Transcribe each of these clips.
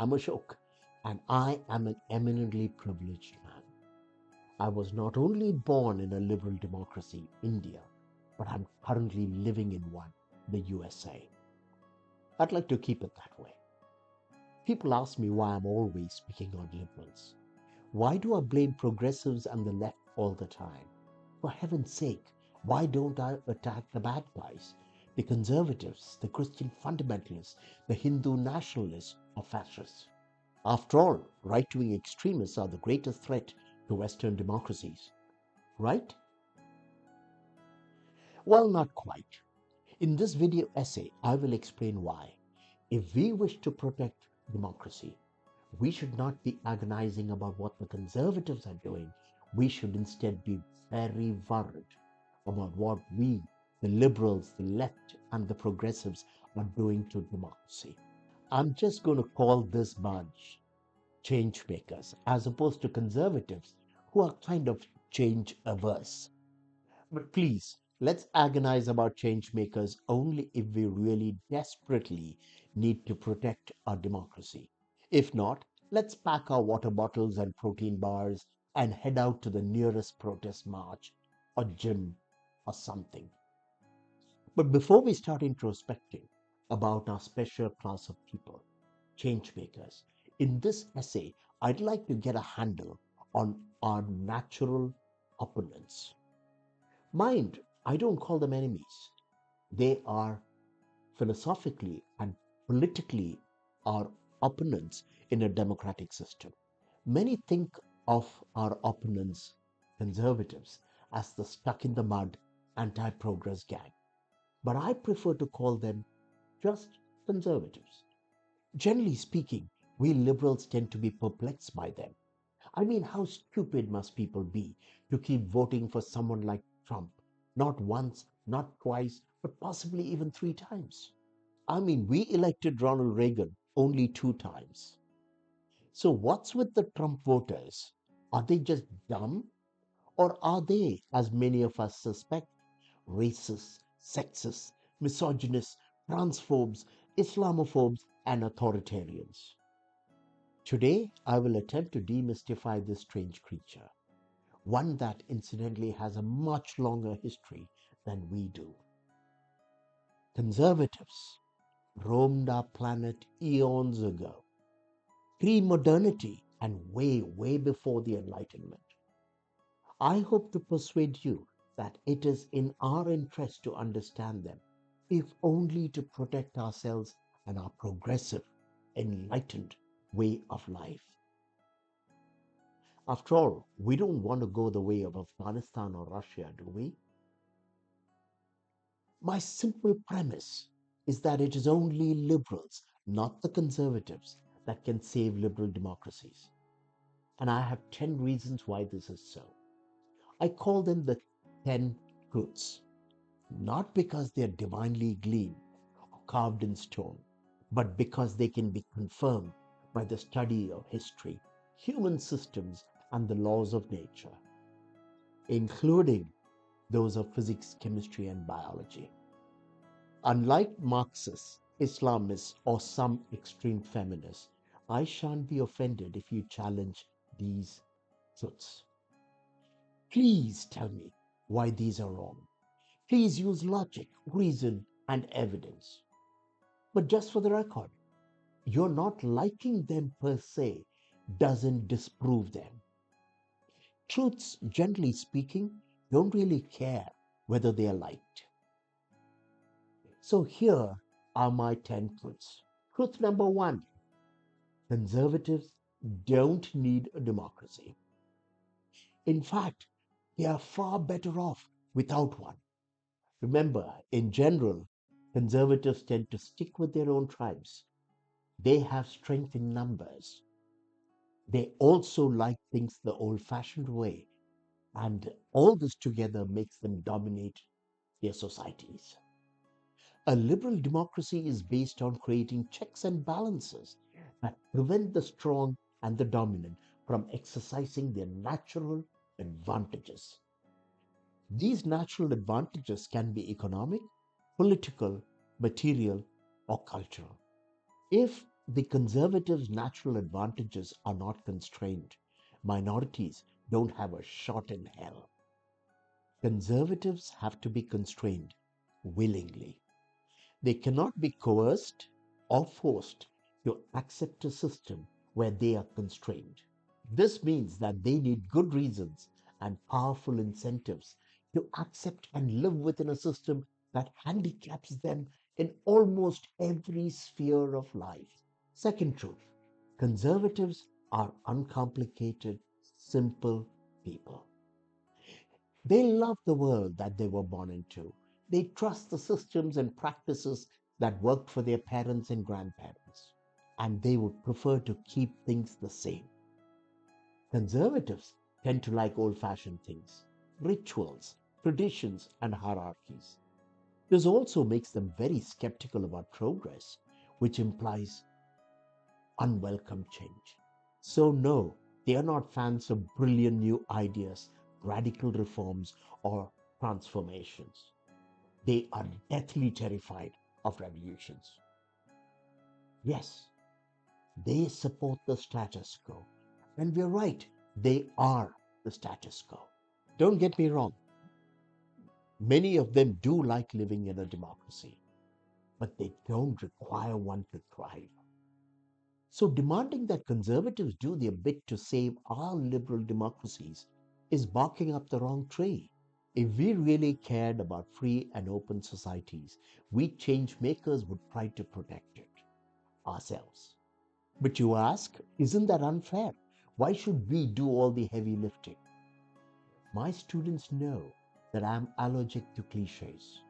I'm Ashok, and I am an eminently privileged man. I was not only born in a liberal democracy, India, but I'm currently living in one, the USA. I'd like to keep it that way. People ask me why I'm always picking on liberals. Why do I blame progressives and the left all the time? For heaven's sake, why don't I attack the bad guys? The conservatives, the Christian fundamentalists, the Hindu nationalists, or fascists. After all, right-wing extremists are the greatest threat to Western democracies, right? Well, not quite. In this video essay, I will explain why. If we wish to protect democracy, we should not be agonizing about what the conservatives are doing. We should instead be very worried about what we, the liberals, the left, and the progressives are doing to democracy. I'm just going to call this bunch change makers as opposed to conservatives who are kind of change averse. But please, let's agonize about change makers only if we really desperately need to protect our democracy. If not, let's pack our water bottles and protein bars and head out to the nearest protest march or gym or something. But before we start introspecting about our special class of people, change makers, in this essay, I'd like to get a handle on our natural opponents. Mind, I don't call them enemies. They are philosophically and politically our opponents in a democratic system. Many think of our opponents, conservatives, as the stuck in the mud anti progress gang, but I prefer to call them just conservatives. Generally speaking, we liberals tend to be perplexed by them. I mean, how stupid must people be to keep voting for someone like Trump? Not once, not twice, but possibly even 3 times. I mean, we elected Ronald Reagan only 2 times. So, what's with the Trump voters? Are they just dumb? Or are they, as many of us suspect, racist, sexist, misogynist, transphobes, Islamophobes, and authoritarians? Today, I will attempt to demystify this strange creature, one that incidentally has a much longer history than we do. Conservatives roamed our planet eons ago, pre-modernity and way, way before the Enlightenment. I hope to persuade you that it is in our interest to understand them, if only to protect ourselves and our progressive, enlightened way of life. After all, we don't want to go the way of Afghanistan or Russia, do we? My simple premise is that it is only liberals, not the conservatives, that can save liberal democracies. And I have 10 reasons why this is so. I call them the 10 truths, not because they are divinely gleaned or carved in stone, but because they can be confirmed by the study of history, human systems, and the laws of nature, including those of physics, chemistry, and biology. Unlike Marxists, Islamists, or some extreme feminists, I shan't be offended if you challenge these truths. Please tell me why these are wrong. Please use logic, reason, and evidence. But just for the record, you're not liking them per se doesn't disprove them. Truths, generally speaking, don't really care whether they are liked. So here are my 10 truths. Truth number 1: conservatives don't need a democracy. In fact, they are far better off without one. Remember, in general, conservatives tend to stick with their own tribes. They have strength in numbers. They also like things the old fashioned way, and all this together makes them dominate their societies. A liberal democracy is based on creating checks and balances that prevent the strong and the dominant from exercising their natural advantages. These natural advantages can be economic, political, material, or cultural. If The conservatives' natural advantages are not constrained. Minorities don't have a shot in hell. Conservatives have to be constrained willingly. They cannot be coerced or forced to accept a system where they are constrained. This means that they need good reasons and powerful incentives to accept and live within a system that handicaps them in almost every sphere of life. Second truth, conservatives are uncomplicated, simple people. They love the world that they were born into. They trust the systems and practices that worked for their parents and grandparents, and they would prefer to keep things the same. Conservatives tend to like old fashioned things, rituals, traditions, and hierarchies. This also makes them very skeptical about progress, which implies unwelcome change. So, no, they are not fans of brilliant new ideas, radical reforms, or transformations. They are deathly terrified of revolutions. Yes, they support the status quo. And we're right, they are the status quo. Don't get me wrong, many of them do like living in a democracy, but they don't require one to thrive. So, demanding that conservatives do their bit to save our liberal democracies is barking up the wrong tree. If we really cared about free and open societies, we change makers would try to protect it ourselves. But you ask, isn't that unfair? Why should we do all the heavy lifting? My students know that I'm allergic to cliches.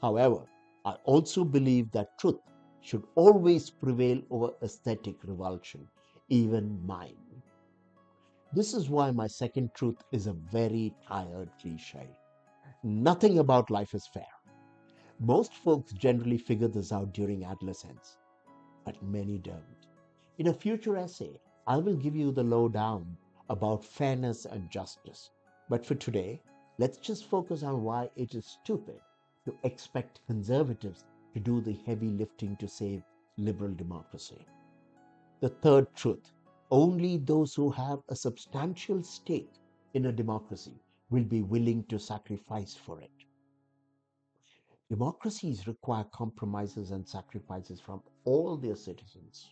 However, I also believe that truth should always prevail over aesthetic revulsion, even mine. This is why my second truth is a very tired cliche. Nothing about life is fair. Most folks generally figure this out during adolescence, but many don't. In a future essay, I will give you the lowdown about fairness and justice. But for today, let's just focus on why it is stupid to expect conservatives to do the heavy lifting to save liberal democracy. The third truth, only those who have a substantial stake in a democracy will be willing to sacrifice for it. Democracies require compromises and sacrifices from all their citizens.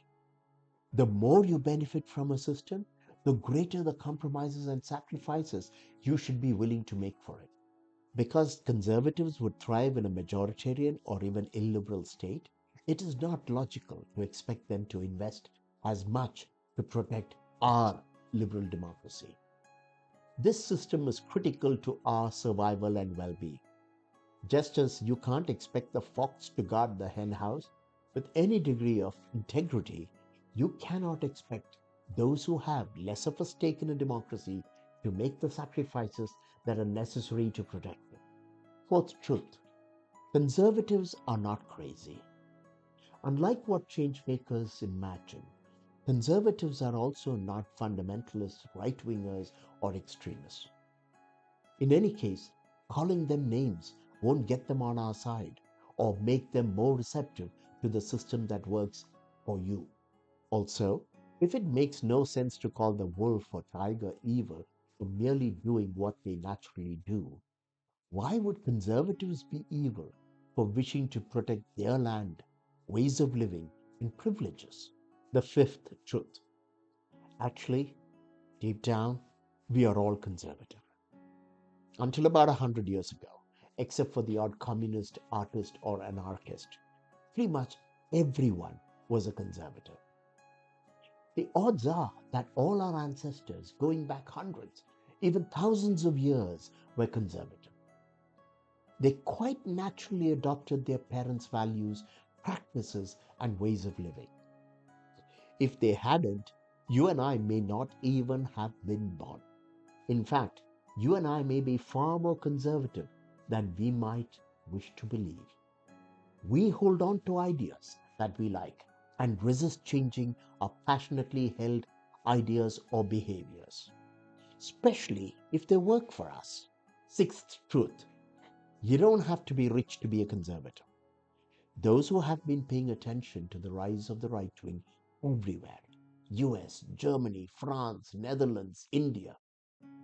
The more you benefit from a system, the greater the compromises and sacrifices you should be willing to make for it. Because conservatives would thrive in a majoritarian or even illiberal state, it is not logical to expect them to invest as much to protect our liberal democracy. This system is critical to our survival and well being. Just as you can't expect the fox to guard the henhouse with any degree of integrity, you cannot expect those who have less of a stake in a democracy to make the sacrifices that are necessary to protect it. Fourth truth, conservatives are not crazy. Unlike what changemakers imagine, conservatives are also not fundamentalists, right wingers, or extremists. In any case, calling them names won't get them on our side or make them more receptive to the system that works for you. Also, if it makes no sense to call the wolf or tiger evil for merely doing what they naturally do, why would conservatives be evil for wishing to protect their land, ways of living, and privileges? The fifth truth. Actually, deep down, we are all conservative. Until about 100 years ago, except for the odd communist, artist, or anarchist, pretty much everyone was a conservative. The odds are that all our ancestors, going back hundreds, even thousands of years, were conservative. They quite naturally adopted their parents' values, practices, and ways of living. If they hadn't, you and I may not even have been born. In fact, you and I may be far more conservative than we might wish to believe. We hold on to ideas that we like and resist changing our passionately held ideas or behaviors, especially if they work for us. Sixth truth, you don't have to be rich to be a conservative. Those who have been paying attention to the rise of the right wing everywhere. US, Germany, France, Netherlands, India.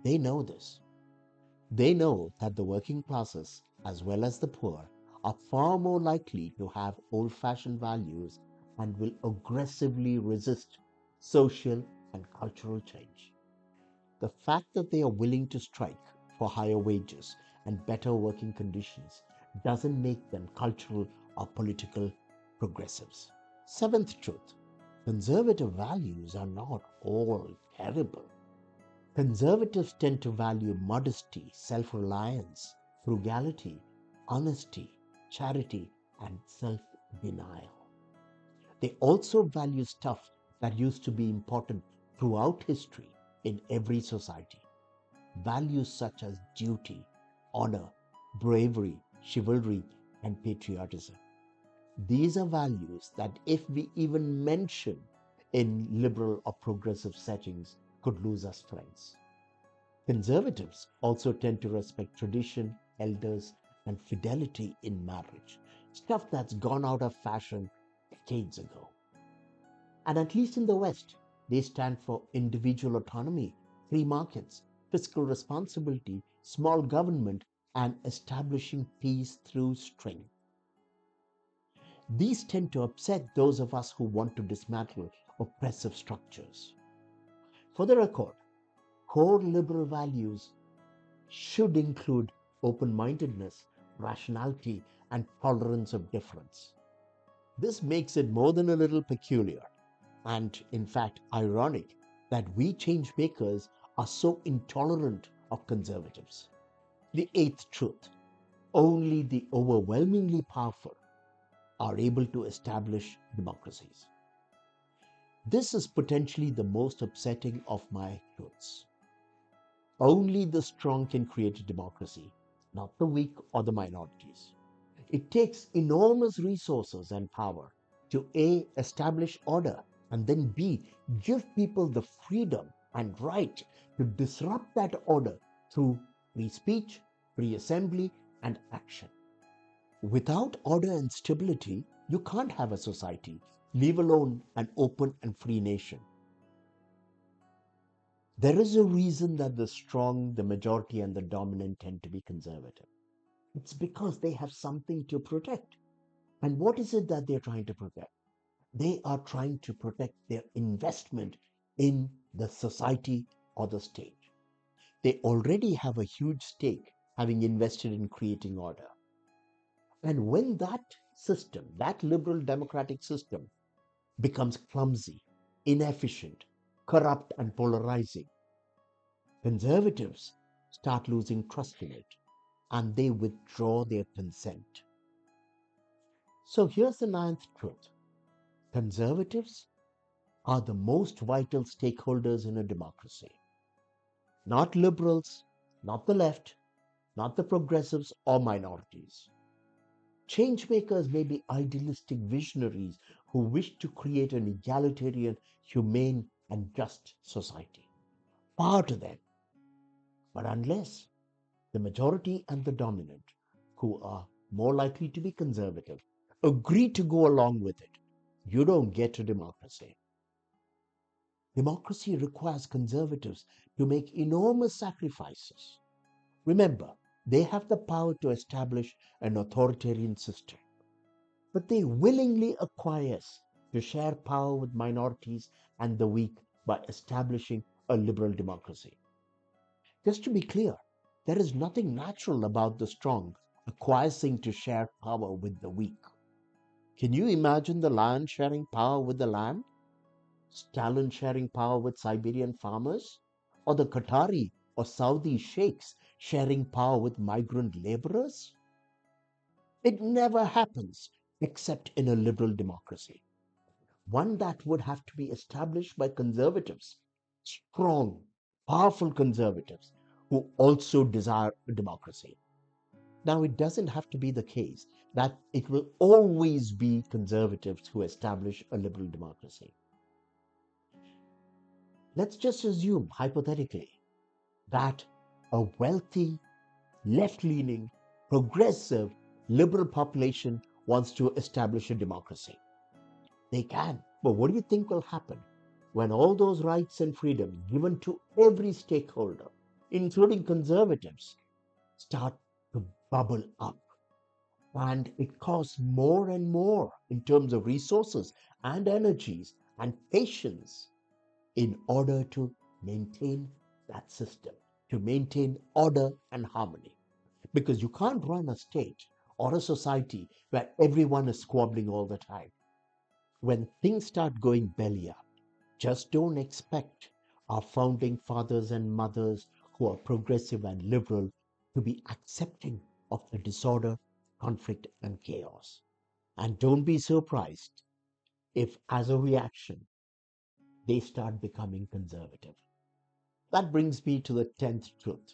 They know this. They know that the working classes, as well as the poor, are far more likely to have old fashioned values and will aggressively resist social and cultural change. The fact that they are willing to strike for higher wages and better working conditions doesn't make them cultural or political progressives. Seventh truth: conservative values are not all terrible. Conservatives tend to value modesty, self reliance, frugality, honesty, charity, and self denial. They also value stuff that used to be important throughout history in every society. Values such as duty, honor, bravery, chivalry, and patriotism. These are values that, if we even mention in liberal or progressive settings, could lose us friends. Conservatives also tend to respect tradition, elders, and fidelity in marriage, stuff that's gone out of fashion decades ago. And at least in the West, they stand for individual autonomy, free markets, fiscal responsibility, small government, and establishing peace through strength. These tend to upset those of us who want to dismantle oppressive structures. For the record, core liberal values should include open mindedness, rationality, and tolerance of difference. This makes it more than a little peculiar, and in fact ironic, that we change makers are so intolerant of conservatives. The eighth truth: only the overwhelmingly powerful are able to establish democracies. This is potentially the most upsetting of my truths. Only the strong can create a democracy, not the weak or the minorities. It takes enormous resources and power to A, establish order, and then B, give people the freedom and right to disrupt that order through free speech, free assembly, and action. Without order and stability, you can't have a society, leave alone an open and free nation. There is a reason that the strong, the majority, and the dominant tend to be conservative. It's because they have something to protect. And what is it that they're trying to protect? They are trying to protect their investment in the society or the state. They already have a huge stake having invested in creating order. And when that system, that liberal democratic system, becomes clumsy, inefficient, corrupt, and polarizing, conservatives start losing trust in it and they withdraw their consent. So here's the ninth truth: conservatives are the most vital stakeholders in a democracy. Not liberals, not the left, not the progressives or minorities. Changemakers may be idealistic visionaries who wish to create an egalitarian, humane, and just society. Power to them. But unless the majority and the dominant, who are more likely to be conservative, agree to go along with it, you don't get a democracy. Democracy requires conservatives to make enormous sacrifices. Remember, they have the power to establish an authoritarian system, but they willingly acquiesce to share power with minorities and the weak by establishing a liberal democracy. Just to be clear, there is nothing natural about the strong acquiescing to share power with the weak. Can you imagine the lion sharing power with the lamb? Stalin sharing power with Siberian farmers? Or the Qatari or Saudi sheikhs sharing power with migrant laborers? It never happens except in a liberal democracy, one that would have to be established by conservatives, strong, powerful conservatives who also desire a democracy. Now, it doesn't have to be the case that it will always be conservatives who establish a liberal democracy. Let's just assume, hypothetically, that a wealthy, left leaning, progressive, liberal population wants to establish a democracy. They can. But what do you think will happen when all those rights and freedoms given to every stakeholder, including conservatives, start to bubble up? And it costs more and more in terms of resources and energies and patience in order to maintain that system, to maintain order and harmony. Because you can't run a state or a society where everyone is squabbling all the time. When things start going belly up, just don't expect our founding fathers and mothers who are progressive and liberal to be accepting of the disorder, conflict, and chaos. And don't be surprised if, as a reaction, they start becoming conservative. That brings me to the 10th truth.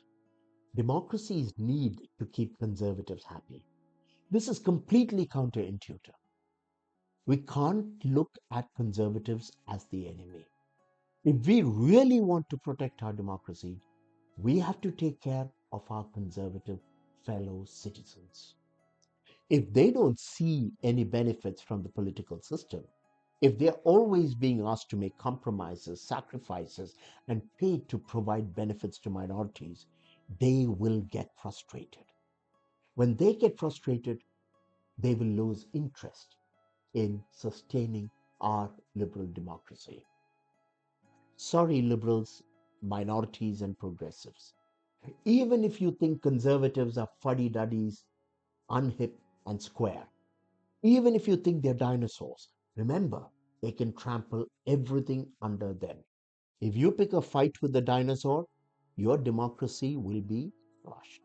Democracies need to keep conservatives happy. This is completely counterintuitive. We can't look at conservatives as the enemy. If we really want to protect our democracy, we have to take care of our conservative fellow citizens. If they don't see any benefits from the political system, if they're always being asked to make compromises, sacrifices, and pay to provide benefits to minorities, they will get frustrated. When they get frustrated, they will lose interest in sustaining our liberal democracy. Sorry, liberals, minorities, and progressives. Even if you think conservatives are fuddy duddies, unhip, and square, even if you think they're dinosaurs, remember they can trample everything under them. If you pick a fight with the dinosaur, your democracy will be crushed.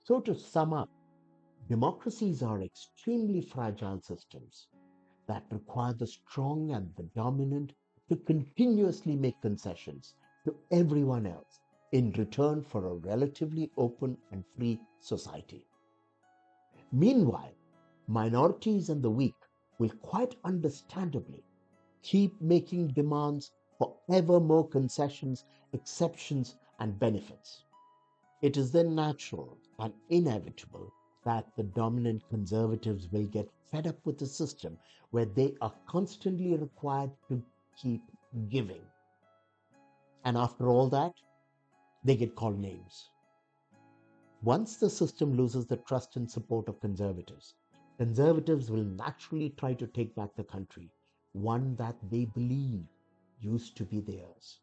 So, to sum up, democracies are extremely fragile systems that require the strong and the dominant to continuously make concessions to everyone else in return for a relatively open and free society. Meanwhile, minorities and the weak will quite understandably keep making demands for ever more concessions, exceptions, and benefits. It is then natural and inevitable that the dominant conservatives will get fed up with a system where they are constantly required to keep giving. And after all that, they get called names. Once the system loses the trust and support of conservatives, conservatives will naturally try to take back the country, one that they believe used to be theirs.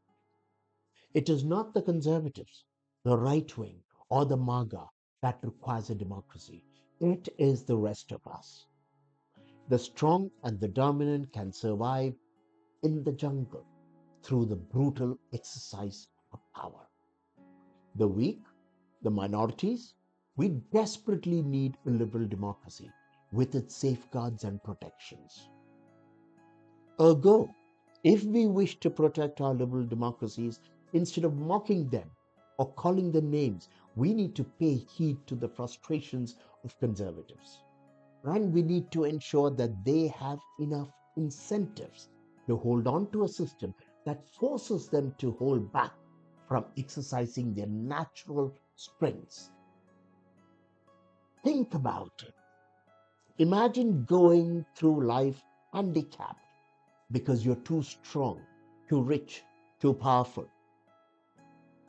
It is not the conservatives, the right wing, or the MAGA that requires a democracy. It is the rest of us. The strong and the dominant can survive in the jungle through the brutal exercise of power. The weak, the minorities, we desperately need a liberal democracy with its safeguards and protections. Ergo, if we wish to protect our liberal democracies, instead of mocking them or calling them names, we need to pay heed to the frustrations of conservatives. And we need to ensure that they have enough incentives to hold on to a system that forces them to hold back from exercising their natural strengths. Think about it. Imagine going through life handicapped because you're too strong, too rich, too powerful.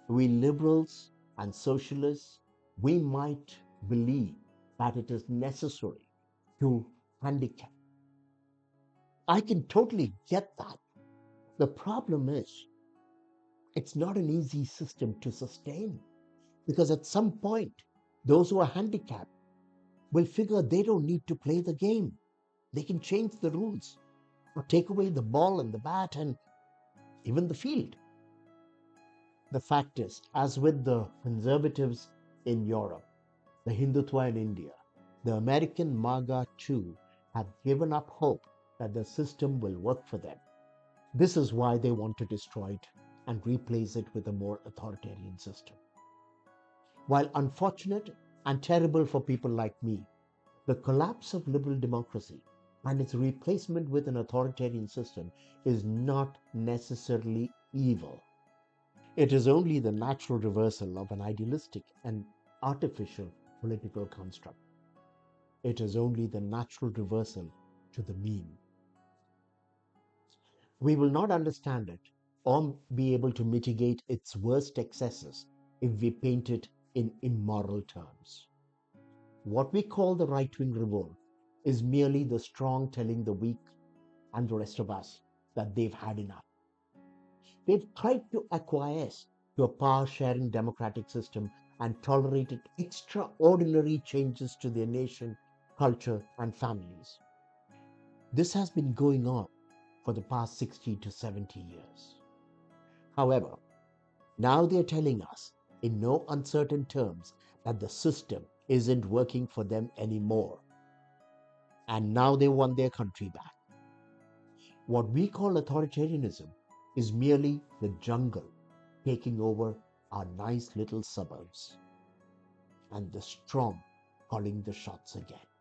We liberals and socialists, we might believe that it is necessary to handicap. I can totally get that. The problem is, it's not an easy system to sustain because at some point, those who are handicapped will figure they don't need to play the game. They can change the rules or take away the ball and the bat and even the field. The fact is, as with the conservatives in Europe, the Hindutva in India, the American MAGA too have given up hope that the system will work for them. This is why they want to destroy it and replace it with a more authoritarian system. While unfortunate and terrible for people like me, the collapse of liberal democracy and its replacement with an authoritarian system is not necessarily evil. It is only the natural reversal of an idealistic and artificial political construct. It is only the natural reversal to the mean. We will not understand it or be able to mitigate its worst excesses if we paint it in immoral terms. What we call the right wing revolt is merely the strong telling the weak and the rest of us that they've had enough. They've tried to acquiesce to a power sharing democratic system and tolerated extraordinary changes to their nation, culture, and families. This has been going on for the past 60 to 70 years. However, now they're telling us in no uncertain terms that the system isn't working for them anymore. And now they want their country back. What we call authoritarianism is merely the jungle taking over our nice little suburbs, and the strong calling the shots again.